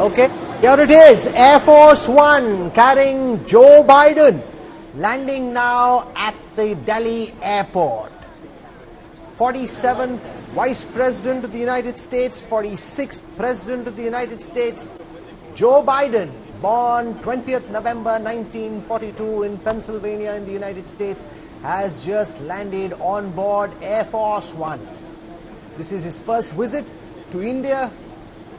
Okay, here it is, Air Force One carrying Joe Biden, landing now at the Delhi airport. 47th Vice President of the United States, 46th President of the United States, Joe Biden, born 20th November 1942 in Pennsylvania in the United States, has just landed on board Air Force One. This is his first visit to India,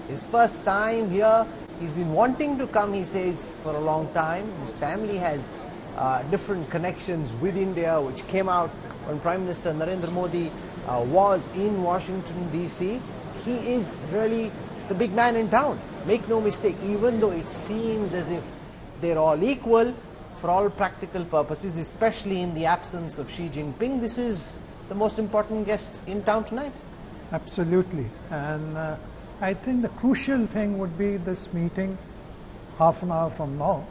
his first time here. He's been wanting to come, he says, for a long time. His family has different connections with India, which came out when Prime Minister Narendra Modi was in Washington, D.C. He is really the big man in town. Make no mistake, even though it seems as if they're all equal, for all practical purposes, especially in the absence of Xi Jinping, this is the most important guest in town tonight. Absolutely. And I think the crucial thing would be this meeting half an hour from now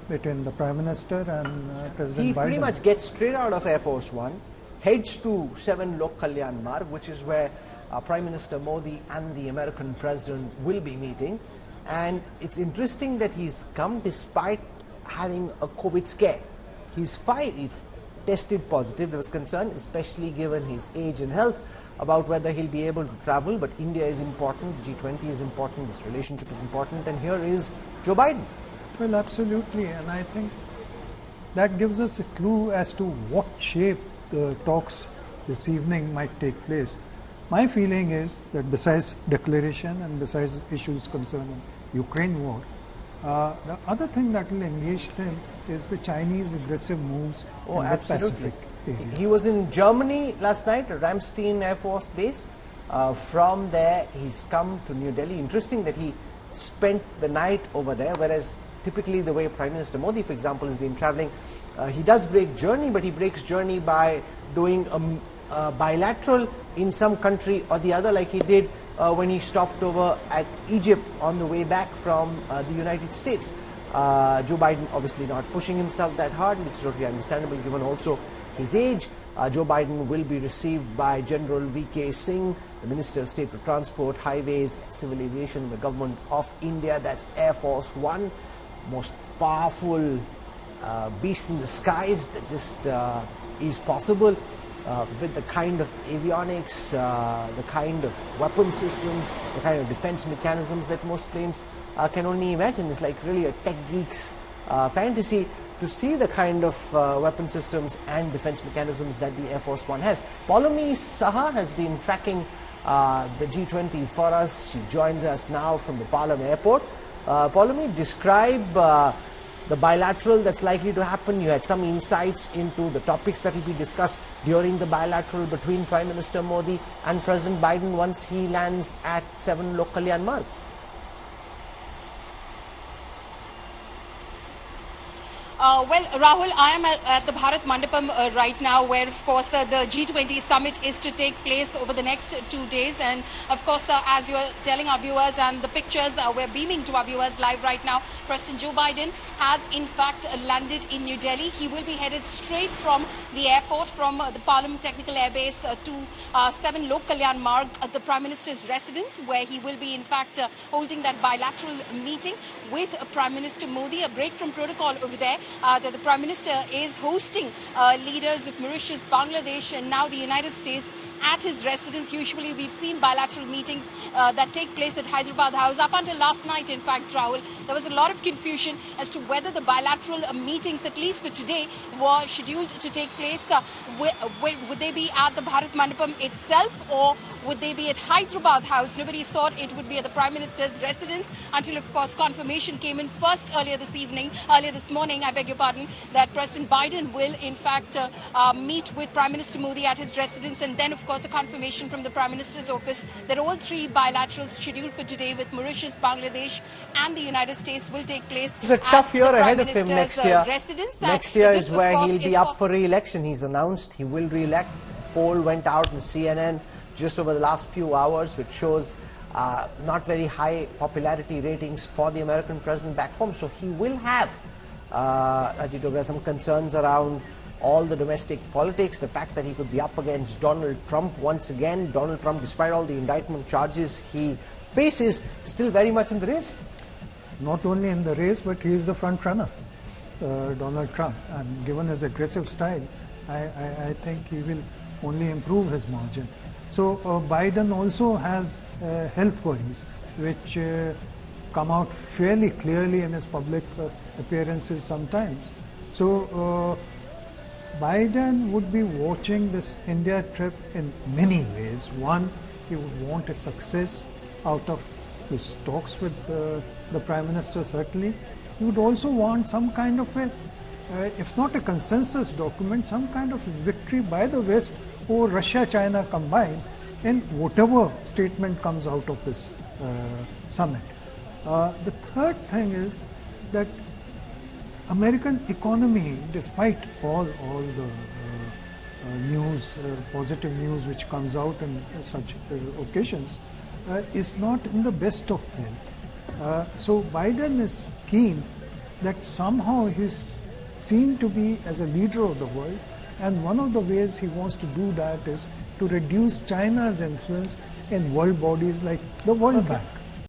between the Prime Minister and President Biden. He pretty much gets straight out of Air Force One, heads to 7 Lok Kalyan Marg, which is where Prime Minister Modi and the American President will be meeting. And it's interesting that he's come despite having a COVID scare. He's fine. He tested positive. There was concern, especially given his age and health, about whether he'll be able to travel. But India is important, G20 is important, this relationship is important, and here is Joe Biden. Well, absolutely. And I think that gives us a clue as to what shape the talks this evening might take place. My feeling is that besides declaration and besides issues concerning Ukraine war, the other thing that will engage them is the Chinese aggressive moves in the Pacific area. He was in Germany last night at Ramstein Air Force Base. From there, he's come to New Delhi. Interesting that he spent the night over there, whereas typically the way Prime Minister Modi, for example, has been traveling, he does break journey, but he breaks journey by doing a bilateral in some country or the other, like he did when he stopped over at Egypt on the way back from the United States. Joe Biden obviously not pushing himself that hard, which is totally understandable given also his age. Joe Biden will be received by General V.K. Singh, the Minister of State for Transport, Highways, Civil Aviation in the Government of India. That's Air Force One, most powerful beast in the skies that just is possible. With the kind of avionics, the kind of weapon systems, the kind of defense mechanisms that most planes can only imagine. It's like really a tech geek's fantasy to see the kind of weapon systems and defense mechanisms that the Air Force One has. Paulami Saha has been tracking the G20 for us. She joins us now from the Palam airport. Paulami, describe the bilateral that's likely to happen. You had some insights into the topics that will be discussed during the bilateral between Prime Minister Modi and President Biden once he lands at 7 Lok Kalyan Marg. Well, Rahul, I am at the Bharat Mandapam right now, where, of course, the G20 Summit is to take place over the next 2 days. And, of course, as you're telling our viewers and the pictures, we're beaming to our viewers live right now. President Joe Biden has, in fact, landed in New Delhi. He will be headed straight from the airport, from the Palam Technical Air Base to 7 Lok Kalyan Marg, the Prime Minister's residence, where he will be, in fact, holding that bilateral meeting with Prime Minister Modi. A break from protocol over there. That the Prime Minister is hosting leaders of Mauritius, Bangladesh and now the United States at his residence. Usually we've seen bilateral meetings that take place at Hyderabad House. Up until last night, in fact, Rahul, there was a lot of confusion as to whether the bilateral meetings, at least for today, were scheduled to take place. Would they be at the Bharat Mandapam itself, or would they be at Hyderabad House? Nobody thought it would be at the Prime Minister's residence until, of course, confirmation came in first earlier this morning, I beg your pardon, that President Biden will, in fact, meet with Prime Minister Modi at his residence, and then, of course, a confirmation from the Prime Minister's office that all 3 bilaterals scheduled for today with Mauritius, Bangladesh and the United States will take place. It's a tough year ahead of him next year. Residence. Next year is where he'll be up for re-election. He's announced he will re-elect. Poll went out in CNN just over the last few hours, which shows not very high popularity ratings for the American president back home. So he will have, Ajit Dogra, some concerns around all the domestic politics, the fact that he could be up against Donald Trump once again. Donald Trump, despite all the indictment charges he faces, still very much in the race. not only in the race, but he is the front runner, Donald Trump. And given his aggressive style, I think he will only improve his margin. So Biden also has health worries, which come out fairly clearly in his public appearances sometimes. So Biden would be watching this India trip in many ways. One, he would want a success out of his talks with the Prime Minister, certainly. He would also want some kind of a, if not a consensus document, some kind of victory by the West over Russia, China combined in whatever statement comes out of this summit. The third thing is that American economy, despite all the news, positive news which comes out in such occasions, is not in the best of health. So Biden is keen that somehow he's seen to be as a leader of the world, and one of the ways he wants to do that is to reduce China's influence in world bodies like the World Bank.